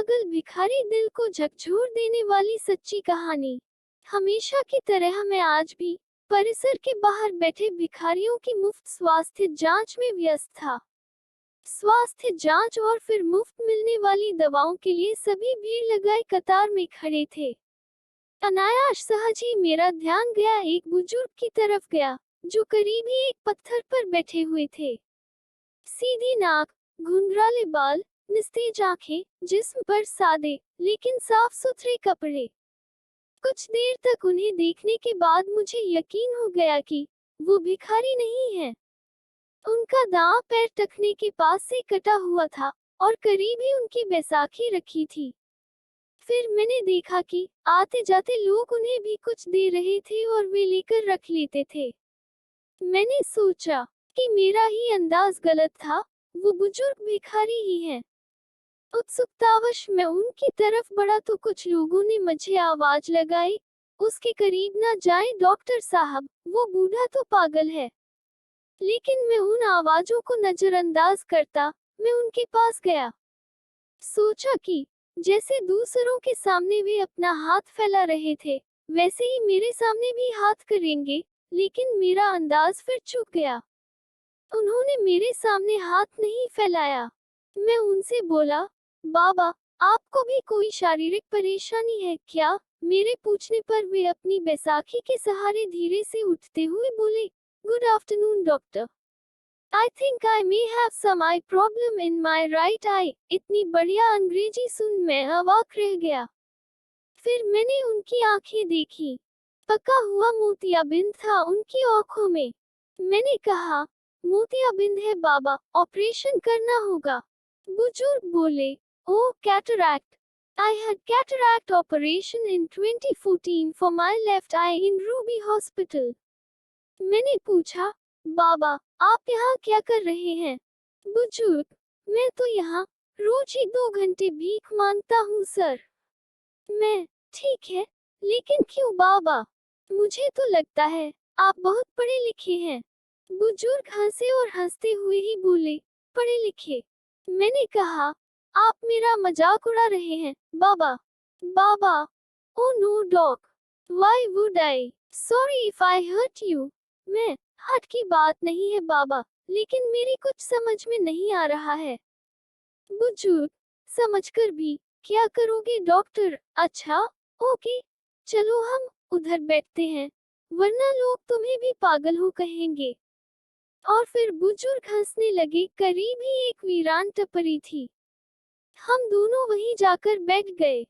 पागल भिखारी, दिल को झकझोर देने वाली सच्ची कहानी। हमेशा की तरह मैं आज भी परिसर के बाहर बैठे भिखारियों की मुफ्त स्वास्थ्य जांच में व्यस्त था। स्वास्थ्य जांच और फिर मुफ्त मिलने वाली दवाओं के लिए सभी भीड़ लगाए कतार में खड़े थे। अनायास सहज ही मेरा ध्यान गया एक बुजुर्ग की तरफ गया, जो करीब ही एक पत्थर पर बैठे हुए थे। सीधी नाक, घुंघराले बाल, निस्तेज आंखें, जिस्म पर सादे लेकिन साफ सुथरे कपड़े। कुछ देर तक उन्हें देखने के बाद मुझे यकीन हो गया कि वो भिखारी नहीं है। उनका दांव पैर टखने के पास से कटा हुआ था और करीब ही उनकी बैसाखी रखी थी। फिर मैंने देखा कि आते जाते लोग उन्हें भी कुछ दे रहे थे और वे लेकर रख लेते थे। मैंने सोचा कि मेरा ही अंदाज गलत था, वो बुजुर्ग भिखारी ही है। उत्सुकतावश मैं उनकी तरफ बढ़ा तो कुछ लोगों ने मुझे आवाज लगाई, उसके करीब ना जाएं डॉक्टर साहब, वो बूढ़ा तो पागल है। लेकिन मैं उन आवाजों को नजरअंदाज करता, मैं उनके पास गया। सोचा कि जैसे दूसरों के सामने वे अपना हाथ फैला रहे थे, वैसे ही मेरे सामने भी हाथ करेंगे, लेकिन मेरा अंदाज फिर चूक गया। उन्होंने मेरे सामने हाथ नहीं फैलाया। मैं उनसे बोला, बाबा, आपको भी कोई शारीरिक परेशानी है क्या? मेरे पूछने पर वे अपनी बैसाखी के सहारे धीरे से उठते हुए बोले, good afternoon doctor. I think I may have some eye problem in my right eye. इतनी बढ़िया अंग्रेजी सुन मैं अवाक रह गया। फिर मैंने उनकी आंखें देखी। पका हुआ मोतियाबिंद था उनकी आंखों में। मैंने कहा, मोतियाबिंद है बाबा, ऑपरेशन करना होगा। बुजुर्ग बोले, ओह cataract. I had cataract operation in 2014 for my left eye in Ruby Hospital. मैंने पूछा, बाबा, आप यहाँ क्या कर रहे हैं? बुजुर्ग, मैं तो यहाँ रोज ही 2 घंटे भीख मांगता हूँ सर। मैं, ठीक है, लेकिन क्यों बाबा? मुझे तो लगता है आप बहुत पढ़े लिखे हैं। बुजुर्ग हंसे और हंसते हुए ही बोले, पढ़े लिखे? मैंने कहा, आप मेरा मजाक उड़ा रहे हैं बाबा। बाबा, oh no dog, why would I? Sorry if I hurt you. मैं, हर्ट की बात नहीं है बाबा, लेकिन मेरी कुछ समझ में नहीं आ रहा है। बुजुर्ग, समझकर भी क्या करोगे डॉक्टर? अच्छा, ओके, चलो हम उधर बैठते हैं, वरना लोग तुम्हें भी पागल हो कहेंगे। और फिर बुजुर्ग हंसने लगे। करीब ही एक वीरान टपरी थी। हम दोनों वहीं जाकर बैठ गए।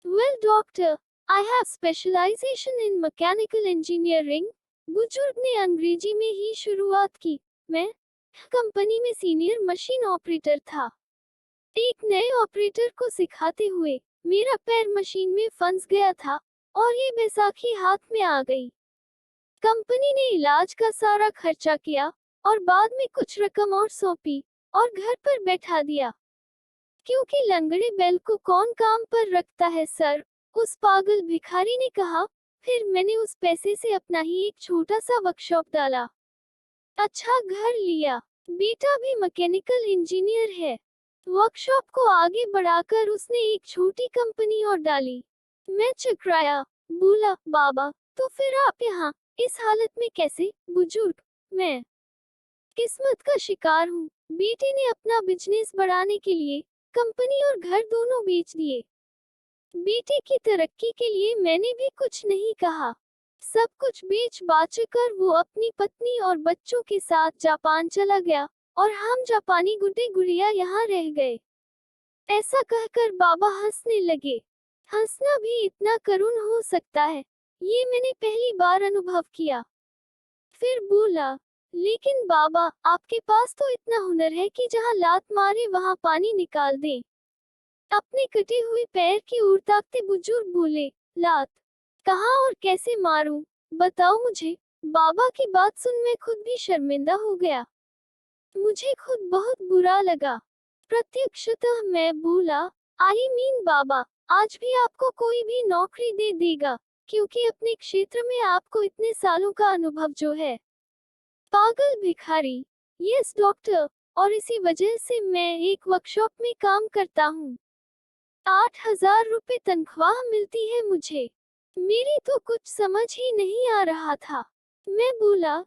Well doctor, I have specialisation in mechanical engineering. बुजुर्ग ने अंग्रेजी में ही शुरुआत की। मैं कंपनी में सीनियर मशीन ऑपरेटर था। एक नए ऑपरेटर को सिखाते हुए मेरा पैर मशीन में फंस गया था और ये बैसाखी हाथ में आ गई। कंपनी ने इलाज का सारा खर्चा किया और बाद में कुछ रकम और सौंपी और घर पर बैठा दिया। क्योंकि लंगड़े बैल को कौन काम पर रखता है सर, उस पागल भिखारी ने कहा। फिर मैंने उस पैसे से अपना ही एक छोटा सा वर्कशॉप डाला। अच्छा घर लिया। बेटा भी मैकेनिकल इंजीनियर है। वर्कशॉप को आगे बढ़ाकर उसने एक छोटी कंपनी और डाली। मैं चकराया, बोला, बाबा, तो फिर आप यहाँ इस हालत में कैसे? बुजुर्ग, मैं किस्मत का शिकार हूँ। बेटे ने अपना बिजनेस बढ़ाने के लिए कंपनी और घर दोनों बेच दिए। बेटे की तरक्की के लिए मैंने भी कुछ नहीं कहा। सब कुछ बेच बाच कर वो अपनी पत्नी और बच्चों के साथ जापान चला गया और हम जापानी गुड्डे गुड़िया यहाँ रह गए। ऐसा कहकर बाबा हंसने लगे। हंसना भी इतना करुण हो सकता है, ये मैंने पहली बार अनुभव किया। फिर बोला, लेकिन बाबा, आपके पास तो इतना हुनर है कि जहाँ लात मारे वहाँ पानी निकाल दे। अपने कटे हुए पैर की ओर ताकते बुजुर्ग बोले, लात कहाँ और कैसे मारूं? बताओ मुझे। बाबा की बात सुन मैं खुद भी शर्मिंदा हो गया। मुझे खुद बहुत बुरा लगा। प्रत्यक्षतः मैं बोला, आई मीन बाबा, आज भी आपको कोई भी नौकरी दे देगा, क्योंकि अपने क्षेत्र में आपको इतने सालों का अनुभव जो है। पागल भिखारी, यस डॉक्टर, और इसी वजह से मैं एक वर्कशॉप में काम करता हूँ। 8,000 रुपए तनख्वाह मिलती है मुझे। मेरी तो कुछ समझ ही नहीं आ रहा था। मैं बोला,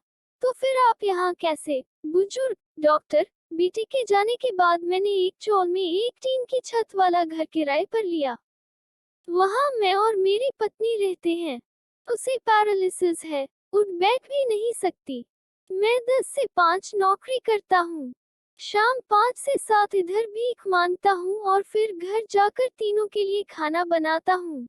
तो फिर आप यहाँ कैसे? बुजुर्ग डॉक्टर, बेटे के जाने के बाद मैंने एक चौल में एक टीन की छत वाला घर किराए पर लिया। वहाँ मैं और मेरी पत्नी रहते हैं। उसे पैरालिसिस है, उठ बैठ भी नहीं सकती। मैं 10 से 5 नौकरी करता हूँ। शाम 5 से 7 इधर भीख मांगता हूँ और फिर घर जाकर तीनों के लिए खाना बनाता हूँ।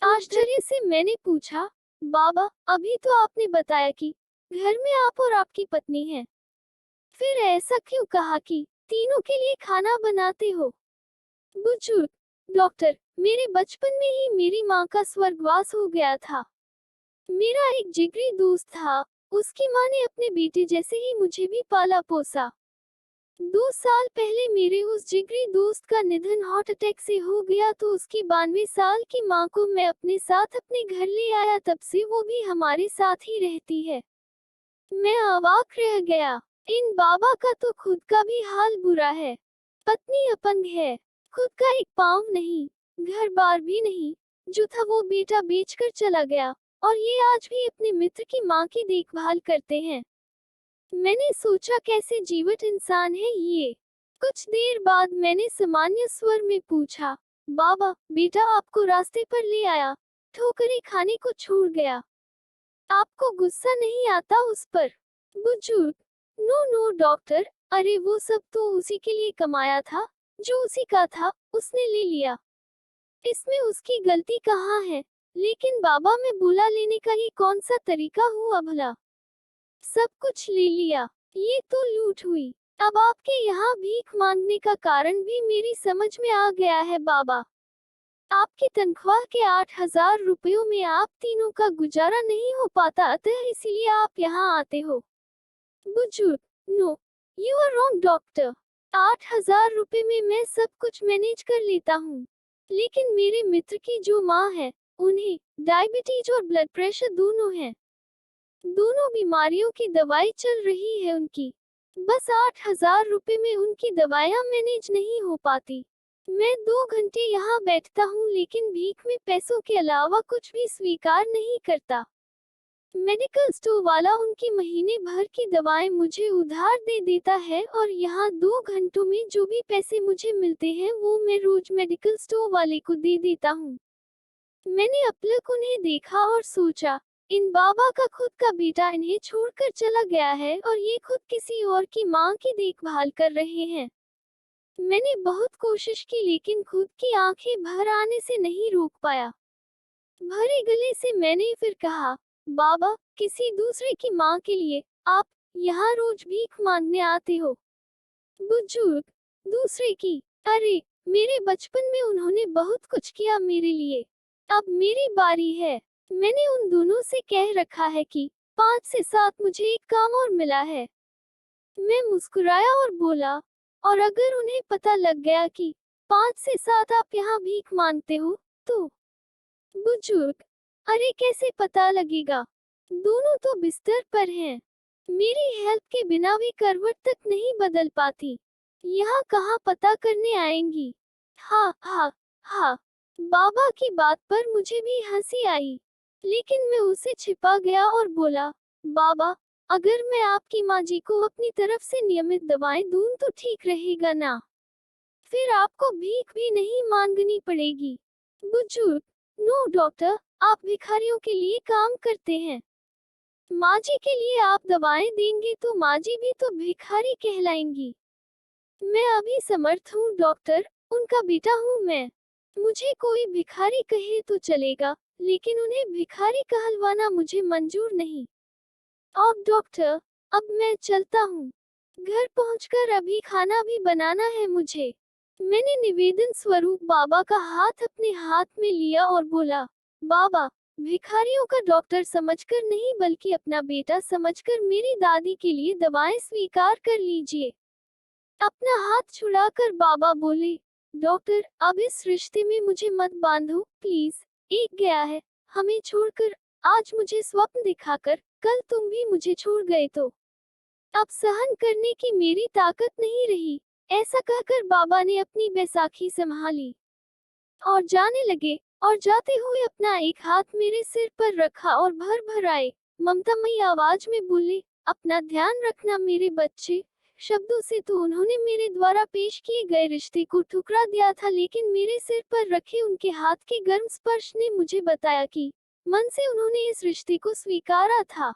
आश्चर्य से मैंने पूछा, बाबा, अभी तो आपने बताया कि घर में आप और आपकी पत्नी हैं। फिर ऐसा क्यों कहा कि तीनों के लिए खाना बनाते हो? बुजुर्ग डॉक्टर, मेरे बचपन में ही मेरी माँ का स्वर्गवास हो गया था। मेरा एक जिगरी दोस्त था, उसकी माँ ने अपने बेटे जैसे ही मुझे भी पाला पोसा। 2 साल पहले मेरे उस जिगरी दोस्त का निधन हार्ट अटैक से हो गया तो उसकी 92 साल की माँ को मैं अपने साथ अपने घर ले आया, तब से वो भी हमारे साथ ही रहती है। मैं अवाक रह गया। इन बाबा का तो खुद का भी हाल बुरा है। पत्नी अपंग है, खुद का एक पाँव नहीं, घर बार भी नहीं। जो था वो बेटा बेचकर चला गया और ये आज भी अपने मित्र की माँ की देखभाल करते हैं। मैंने सोचा कैसे जीवट इंसान है ये। कुछ देर बाद मैंने सामान्य स्वर में पूछा, बाबा, बेटा आपको रास्ते पर ले आया, ठोकरें खाने को छोड़ गया। आपको गुस्सा नहीं आता उस पर? बुजुर्ग, नो नो डॉक्टर, अरे वो सब तो उसी के लिए कमाया था, जो उसी का था, उसने ले लिया। इसमें उसकी गलती कहाँ है? लेकिन बाबा, मैं बुला लेने का ही कौन सा तरीका हुआ भला? सब कुछ ले लिया, ये तो लूट हुई। अब आपके यहाँ भीख मांगने का कारण भी मेरी समझ में आ गया है बाबा। आपकी तनख्वाह के 8,000 रुपयों में आप तीनों का गुजारा नहीं हो पाता, अतः इसीलिए आप यहाँ आते हो। बुजुर्ग, no, you are wrong doctor. 8,000 रुपए में मैं सब कुछ मैनेज कर लेता हूँ। लेकिन मेरे मित्र की जो माँ है, उन्हें डायबिटीज और ब्लड प्रेशर दोनों है। दोनों बीमारियों की दवाई चल रही है उनकी। बस 8,000 रुपए में उनकी दवाइयाँ मैनेज नहीं हो पाती। मैं 2 घंटे यहाँ बैठता हूँ लेकिन भीख में पैसों के अलावा कुछ भी स्वीकार नहीं करता। मेडिकल स्टोर वाला उनकी महीने भर की दवाएं मुझे उधार दे देता है और यहाँ 2 घंटों में जो भी पैसे मुझे मिलते हैं वो मैं रोज मेडिकल स्टोर वाले को दे देता हूँ। मैंने अपलक उन्हें देखा और सोचा, इन बाबा का खुद का बेटा इन्हें छोड़कर चला गया है और ये खुद किसी और की माँ की देखभाल कर रहे हैं। मैंने बहुत कोशिश की लेकिन खुद की आंखें भर आने से नहीं रोक पाया। भरे गले से मैंने फिर कहा, बाबा, किसी दूसरे की माँ के लिए आप यहाँ रोज भीख मांगने आते हो? बुजुर्ग, दूसरे की? अरे, मेरे बचपन में उन्होंने बहुत कुछ किया मेरे लिए। अब मेरी बारी है। मैंने उन दोनों से कह रखा है कि 5 से 7 मुझे एक काम और मिला है। मैं मुस्कुराया और बोला, और अगर उन्हें पता लग गया कि 5 से 7 आप यहाँ भीख मांगते हो, तो? बुजुर्ग, अरे कैसे पता लगेगा? दोनों तो बिस्तर पर हैं। मेरी हेल्प के बिना भी करवट तक नहीं बदल पाती। यहाँ कहाँ पता करने आएंगी? हाँ हाँ हाँ। बाबा की बात पर मुझे भी हंसी आई, लेकिन मैं उसे छिपा गया और बोला, बाबा, अगर मैं आपकी माँ जी को अपनी तरफ से नियमित दवाएं दूं तो ठीक रहेगा ना? फिर आपको भीख भी नहीं मांगनी पड़ेगी। बुजुर्ग, नो डॉक्टर, आप भिखारियों के लिए काम करते हैं। माँ जी के लिए आप दवाएं देंगे तो माँ जी भी तो भिखारी कहलाएंगी। मैं अभी समर्थ हूँ डॉक्टर, उनका बेटा हूँ मैं। मुझे कोई भिखारी कहे तो चलेगा, लेकिन उन्हें भिखारी कहलवाना मुझे मंजूर नहीं। अब डॉक्टर, अब मैं चलता हूँ। घर पहुँचकर अभी खाना भी बनाना है मुझे। मैंने निवेदन स्वरूप बाबा का हाथ अपने हाथ में लिया और बोला, बाबा, भिखारियों का डॉक्टर समझकर नहीं बल्कि अपना बेटा समझकर मेरी दादी के लिए दवाएं स्वीकार कर लीजिए। अपना हाथ छुड़ाकर बाबा बोले, डॉक्टर, अब इस रिश्ते में मुझे मत बांधो प्लीज। एक गया है, हमें छोड़कर, आज मुझे स्वप्न दिखाकर, कल तुम भी मुझे छोड़ गए तो अब सहन करने की मेरी ताकत नहीं रही। ऐसा कहकर बाबा ने अपनी बैसाखी संभाली। और जाने लगे, और जाते हुए अपना एक हाथ मेरे सिर पर रखा और भर भर आए ममतामयी आवाज में बोले, अपना ध्यान रखना मेरे बच्चे। शब्दों से तो उन्होंने मेरे द्वारा पेश किए गए रिश्ते को ठुकरा दिया था, लेकिन मेरे सिर पर रखे उनके हाथ के गर्म स्पर्श ने मुझे बताया कि मन से उन्होंने इस रिश्ते को स्वीकारा था।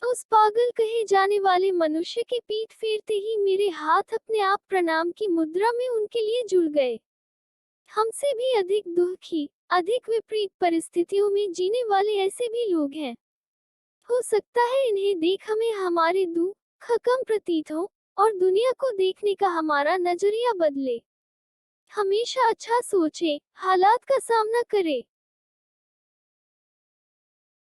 उस पागल कहे जाने वाले मनुष्य की पीठ फेरते ही मेरे हाथ अपने आप प्रणाम की मुद्रा में उनके लिए जुड़ गए। हमसे भी अधिक दुखी, अधिक विपरीत परिस्थितियों में जीने वाले ऐसे भी लोग हैं। हो सकता है इन्हें देख हमें हमारे दुख कम प्रतीत हो और दुनिया को देखने का हमारा नजरिया बदले। हमेशा अच्छा सोचे, हालात का सामना करे।